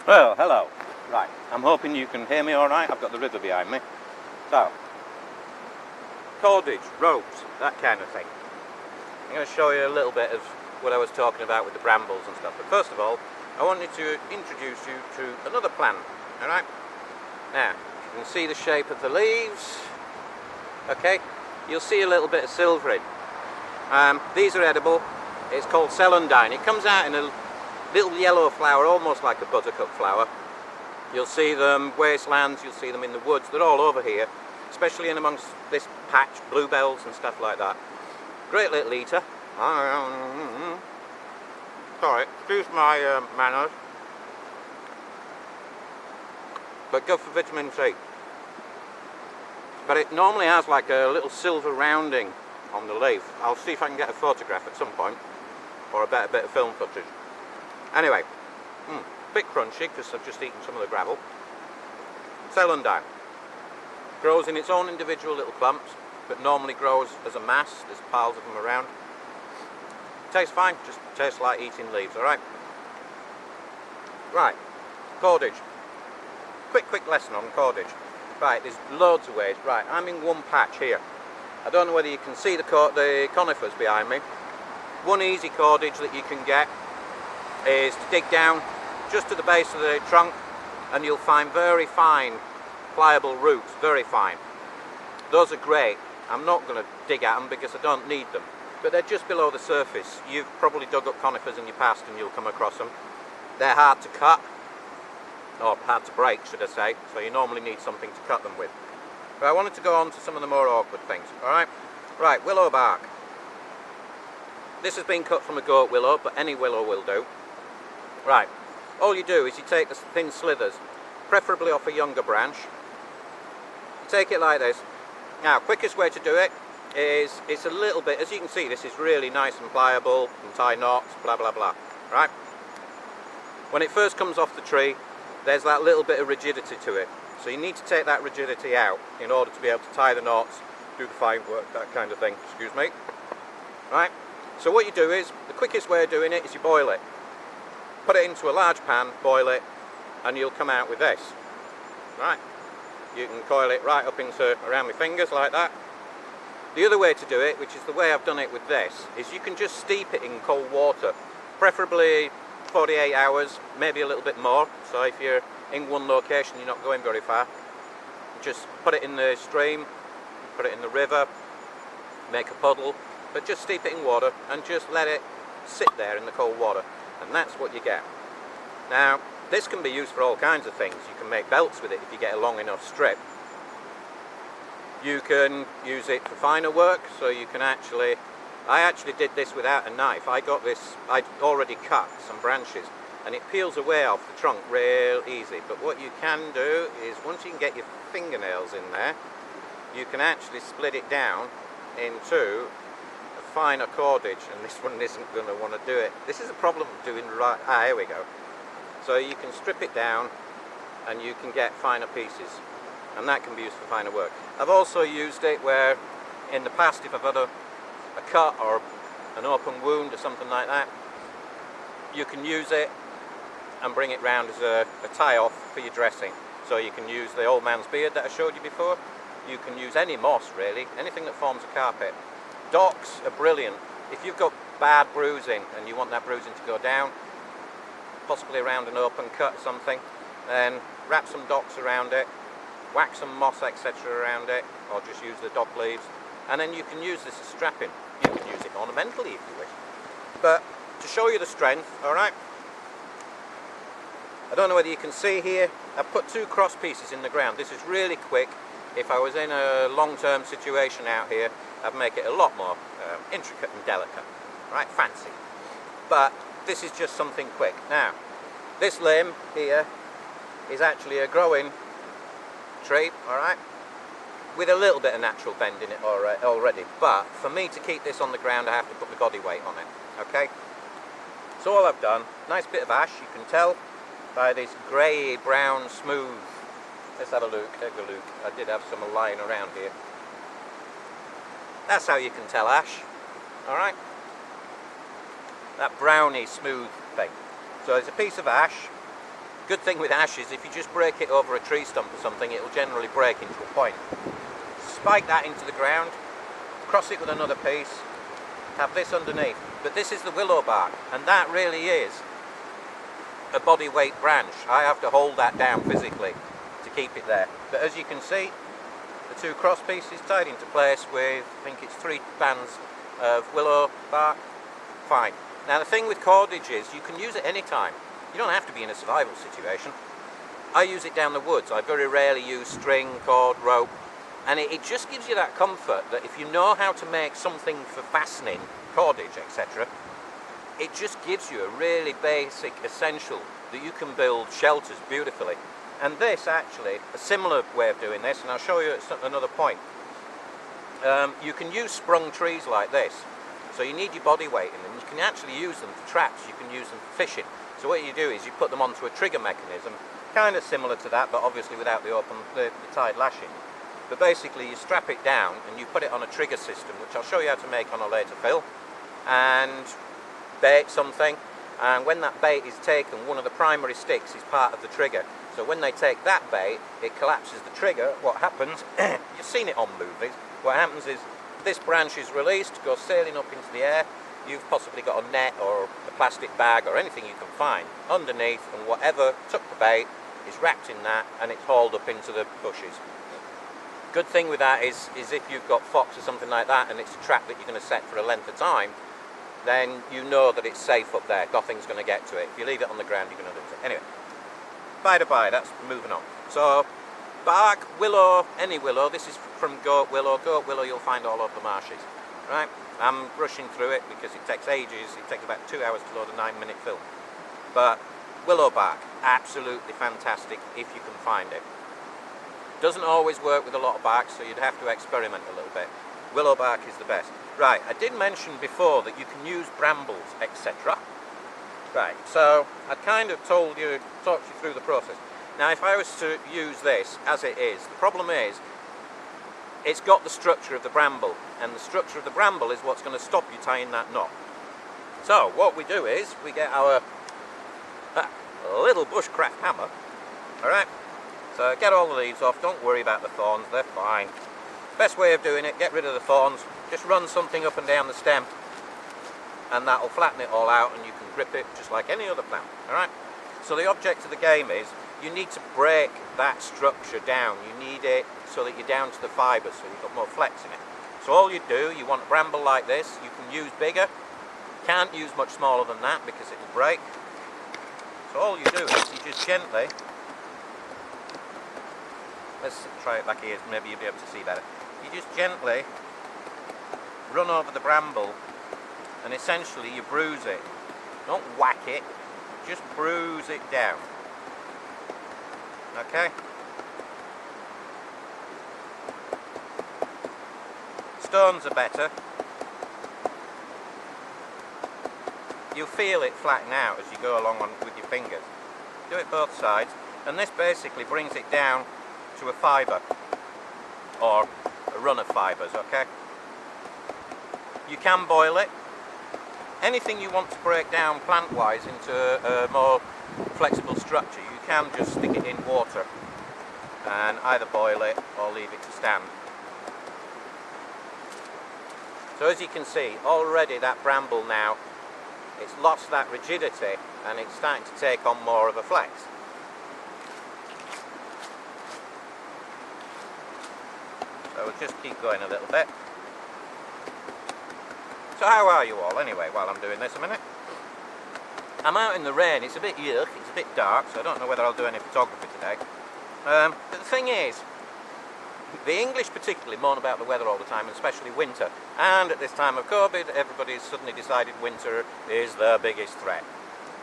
Well, hello. Right, I'm hoping you can hear me alright. I've got the river behind me. So, cordage, ropes, that kind of thing. I'm going to show you a little bit of what I was talking about with the brambles and stuff. But first of all, I wanted to introduce you to another plant. Alright? Now, you can see the shape of the leaves. Okay? You'll see a little bit of silvering. These are edible. It's called celandine. It comes out in a little yellow flower, almost like a buttercup flower. You'll see them wastelands, you'll see them in the woods. They're all over here, especially in amongst this patch, bluebells and stuff like that. Great little eater. Sorry, excuse my manners. But good for vitamin C. But it normally has like a little silver rounding on the leaf. I'll see if I can get a photograph at some point, or a better bit of film footage. Anyway, a bit crunchy because I've just eaten some of the gravel. Celandine. Grows in its own individual little clumps, but normally grows as a mass. There's piles of them around. Tastes fine, just tastes like eating leaves, alright? Right, cordage. Quick lesson on cordage. Right, there's loads of ways. Right, I'm in one patch here. I don't know whether you can see the conifers behind me. One easy cordage that you can get is to dig down just to the base of the trunk, and you'll find very fine pliable roots, very fine. Those are great. I'm not going to dig at them because I don't need them, but they're just below the surface. You've probably dug up conifers in your past and you'll come across them. They're hard to cut, or hard to break should I say, so you normally need something to cut them with. But I wanted to go on to some of the more awkward things, alright? Right, willow bark. This has been cut from a goat willow, but any willow will do. Right, all you do is you take the thin slithers, preferably off a younger branch. You take it like this. Now, quickest way to do it is, it's a little bit, as you can see, this is really nice and pliable, you can tie knots, blah blah blah, right? When it first comes off the tree, there's that little bit of rigidity to it. So you need to take that rigidity out in order to be able to tie the knots, do the fine work, that kind of thing, excuse me. Right, so what you do is, the quickest way of doing it is you boil it. Put it into a large pan, boil it, and you'll come out with this. Right, you can coil it right up into around my fingers like that. The other way to do it, which is the way I've done it with this, is you can just steep it in cold water, preferably 48 hours, maybe a little bit more. So if you're in one location, you're not going very far, just put it in the stream, put it in the river, make a puddle, but just steep it in water and just let it sit there in the cold water, and that's what you get. Now, this can be used for all kinds of things. You can make belts with it if you get a long enough strip. You can use it for finer work, so you can actually, I actually did this without a knife. I got this, I'd already cut some branches, and it peels away off the trunk real easy. But what you can do is, once you can get your fingernails in there, you can actually split it down into a finer cordage, and this one isn't going to want to do it. This is a problem of doing right, here we go. So you can strip it down and you can get finer pieces, and that can be used for finer work. I've also used it where in the past, if I've had a cut or an open wound or something like that, you can use it and bring it round as a tie-off for your dressing. So you can use the old man's beard that I showed you before. You can use any moss really, anything that forms a carpet. Docks are brilliant. If you've got bad bruising and you want that bruising to go down, possibly around an open cut or something, then wrap some docks around it, whack some moss etc around it, or just use the dock leaves, and then you can use this as strapping. You can use it ornamentally if you wish. But to show you the strength, alright, I don't know whether you can see here, I've put 2 cross pieces in the ground. This is really quick. If I was in a long-term situation out here, I'd make it a lot more intricate and delicate, right, fancy. But this is just something quick. Now, this limb here is actually a growing tree, alright, with a little bit of natural bend in it already. But for me to keep this on the ground, I have to put my body weight on it, okay? So all I've done, nice bit of ash, you can tell by this grey, brown, smooth. Let's have a look, take a look. I did have some lying around here. That's how you can tell ash, alright? That browny, smooth thing. So it's a piece of ash, Good thing with ash is if you just break it over a tree stump or something, it'll generally break into a point. Spike that into the ground, cross it with another piece, have this underneath. But this is the willow bark, and that really is a body weight branch. I have to hold that down physically to keep it there. But as you can see, the two cross pieces tied into place with, I think it's 3 bands of willow bark. Fine. Now the thing with cordage is you can use it anytime. You don't have to be in a survival situation. I use it down the woods. I very rarely use string, cord, rope, and it just gives you that comfort that if you know how to make something for fastening, cordage, etc., it just gives you a really basic essential that you can build shelters beautifully. And this actually, a similar way of doing this, and I'll show you at another point. You can use sprung trees like this, so you need your body weight in them. You can actually use them for traps, you can use them for fishing. So what you do is you put them onto a trigger mechanism, kind of similar to that, but obviously without the tied lashing. But basically you strap it down and you put it on a trigger system, which I'll show you how to make on a later film, and bait something, and when that bait is taken, one of the primary sticks is part of the trigger. So when they take that bait, it collapses the trigger. What happens, you've seen it on movies, what happens is this branch is released, goes sailing up into the air. You've possibly got a net or a plastic bag or anything you can find underneath, and whatever took the bait is wrapped in that and it's hauled up into the bushes. Good thing with that is if you've got fox or something like that and it's a trap that you're going to set for a length of time, then you know that it's safe up there. Nothing's going to get to it. If you leave it on the ground, you're going to lose it. Anyway, by the by, that's moving on. So, bark, willow, any willow. This is from goat willow. Goat willow you'll find all over the marshes. Right? I'm rushing through it because it takes ages. It takes about 2 hours to load a 9-minute film. But willow bark, absolutely fantastic if you can find it. Doesn't always work with a lot of bark, so you'd have to experiment a little bit. Willow bark is the best. Right, I did mention before that you can use brambles, etc. Right, so I kind of talked you through the process. Now if I was to use this as it is, the problem is it's got the structure of the bramble, and the structure of the bramble is what's going to stop you tying that knot. So what we do is we get our little bushcraft hammer. Alright, so get all the leaves off, don't worry about the thorns, they're fine. Best way of doing it, get rid of the thorns, just run something up and down the stem and that'll flatten it all out and you can grip it just like any other plant. Alright, so the object of the game is you need to break that structure down. You need it so that you're down to the fibres, so you've got more flex in it. So all you do, you want a bramble like this, you can use bigger, can't use much smaller than that because it will break. So all you do is you just gently, let's try it back here, maybe you'll be able to see better. You just gently run over the bramble and essentially you bruise it. Don't whack it, just bruise it down. Okay? Stones are better. You'll feel it flatten out as you go along with your fingers. Do it both sides, and this basically brings it down to a fibre or a run of fibres, okay? You can boil it. Anything you want to break down plant-wise into a more flexible structure, you can just stick it in water and either boil it or leave it to stand. So as you can see, already that bramble now, it's lost that rigidity and it's starting to take on more of a flex. So we'll just keep going a little bit. So how are you all anyway while I'm doing this a minute? I'm out in the rain, it's a bit yuck, it's a bit dark, so I don't know whether I'll do any photography today. But the thing is, the English particularly moan about the weather all the time, and especially winter. And at this time of COVID, everybody's suddenly decided winter is the biggest threat.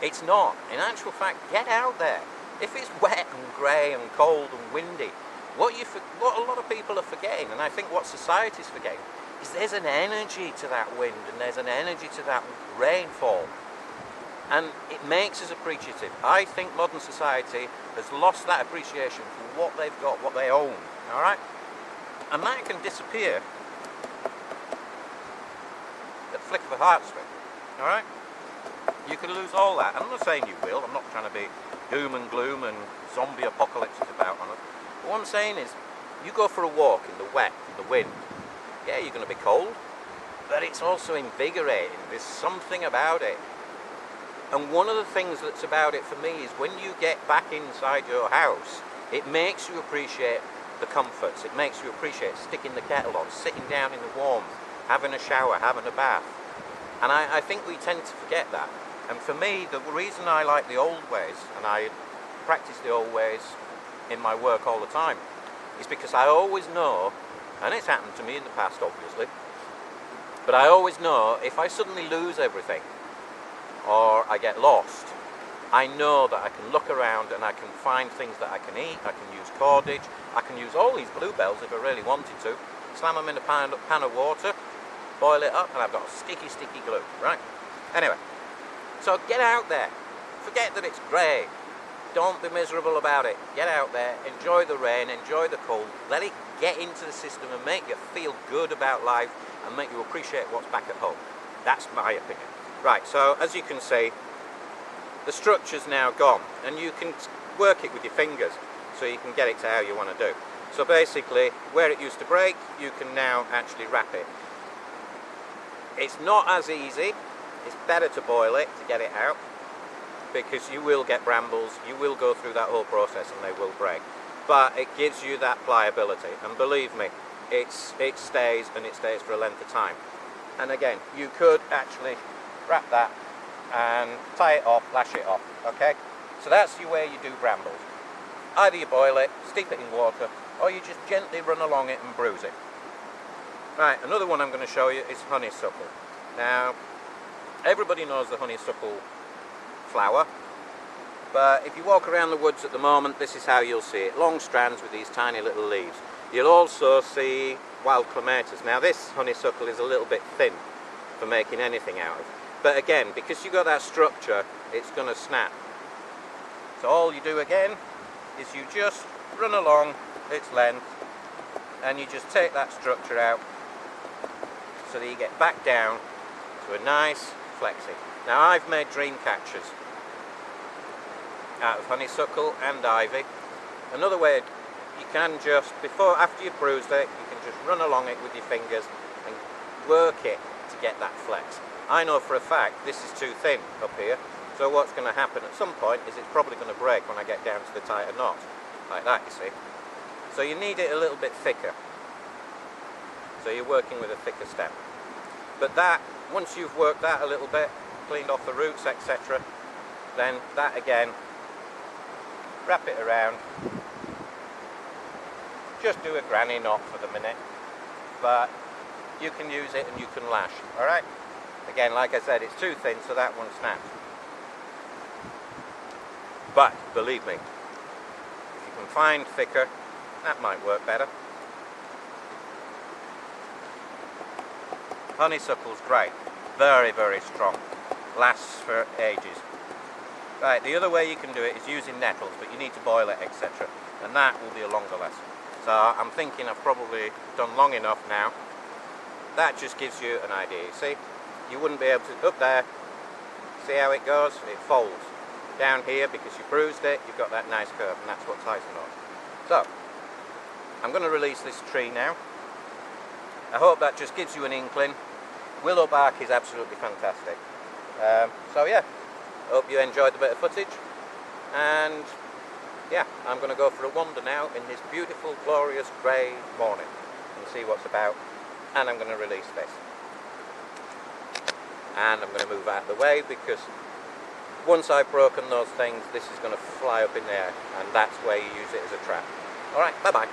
It's not. In actual fact, get out there. If it's wet and grey and cold and windy, what a lot of people are forgetting, and I think what society's forgetting, is there's an energy to that wind and there's an energy to that rainfall. And it makes us appreciative. I think modern society has lost that appreciation for what they've got, what they own. Alright? And that can disappear at the flick of a heartstring. Alright? You could lose all that. And I'm not saying you will. I'm not trying to be doom and gloom and zombie apocalypse is about on it. But what I'm saying is, you go for a walk in the wet, in the wind. Yeah, you're going to be cold, but it's also invigorating. There's something about it. And one of the things that's about it for me is when you get back inside your house, it makes you appreciate the comforts. It makes you appreciate sticking the kettle on, sitting down in the warmth, having a shower, having a bath. And I think we tend to forget that. And for me, the reason I like the old ways, and I practice the old ways in my work all the time, is because I always know, and it's happened to me in the past obviously, but I always know if I suddenly lose everything, or I get lost, I know that I can look around and I can find things that I can eat. I can use cordage, I can use all these bluebells if I really wanted to, slam them in a pan of water, boil it up, and I've got a sticky glue, right? Anyway, so get out there, forget that it's grey, don't be miserable about it, get out there, enjoy the rain, enjoy the cold, let it get into the system and make you feel good about life and make you appreciate what's back at home. That's my opinion. Right, so as you can see, the structure's now gone, and you can work it with your fingers so you can get it to how you want to do. So basically, where it used to break, you can now actually wrap it. It's not as easy. It's better to boil it to get it out, because you will get brambles, you will go through that whole process and they will break. But it gives you that pliability, and believe me, it stays, and it stays for a length of time. And again, you could actually wrap that and tie it off, lash it off, okay? So that's your way you do brambles. Either you boil it, steep it in water, or you just gently run along it and bruise it. Right, another one I'm going to show you is honeysuckle. Now, everybody knows the honeysuckle flower, but if you walk around the woods at the moment, this is how you'll see it. Long strands with these tiny little leaves. You'll also see wild clematis. Now this honeysuckle is a little bit thin for making anything out of. But again, because you've got that structure, it's going to snap. So all you do again is you just run along its length and you just take that structure out so that you get back down to a nice flexi. Now I've made dream catchers out of honeysuckle and ivy. Another way, you can just, after you've bruised it, you can just run along it with your fingers and work it to get that flex. I know for a fact this is too thin up here, so what's going to happen at some point is it's probably going to break when I get down to the tighter knot, like that, you see. So you need it a little bit thicker, so you're working with a thicker stem. But that, once you've worked that a little bit, cleaned off the roots, etc., then that again, wrap it around, just do a granny knot for the minute, but you can use it and you can lash, alright? Again, like I said, it's too thin, so that one snaps. But, believe me, if you can find thicker, that might work better. Honeysuckle's great. Very, very strong. Lasts for ages. Right, the other way you can do it is using nettles, but you need to boil it, etc. And that will be a longer lesson. So I'm thinking I've probably done long enough now. That just gives you an idea. You see, you wouldn't be able to, up there, see how it goes? It folds. Down here, because you bruised it, you've got that nice curve, and that's what ties the knot. So, I'm going to release this tree now. I hope that just gives you an inkling. Willow bark is absolutely fantastic. So yeah, hope you enjoyed the bit of footage. And yeah, I'm going to go for a wander now in this beautiful, glorious grey morning and see what's about. And I'm going to release this. And I'm going to move out of the way, because once I've broken those things, this is going to fly up in the air, and that's where you use it as a trap. Alright, bye-bye.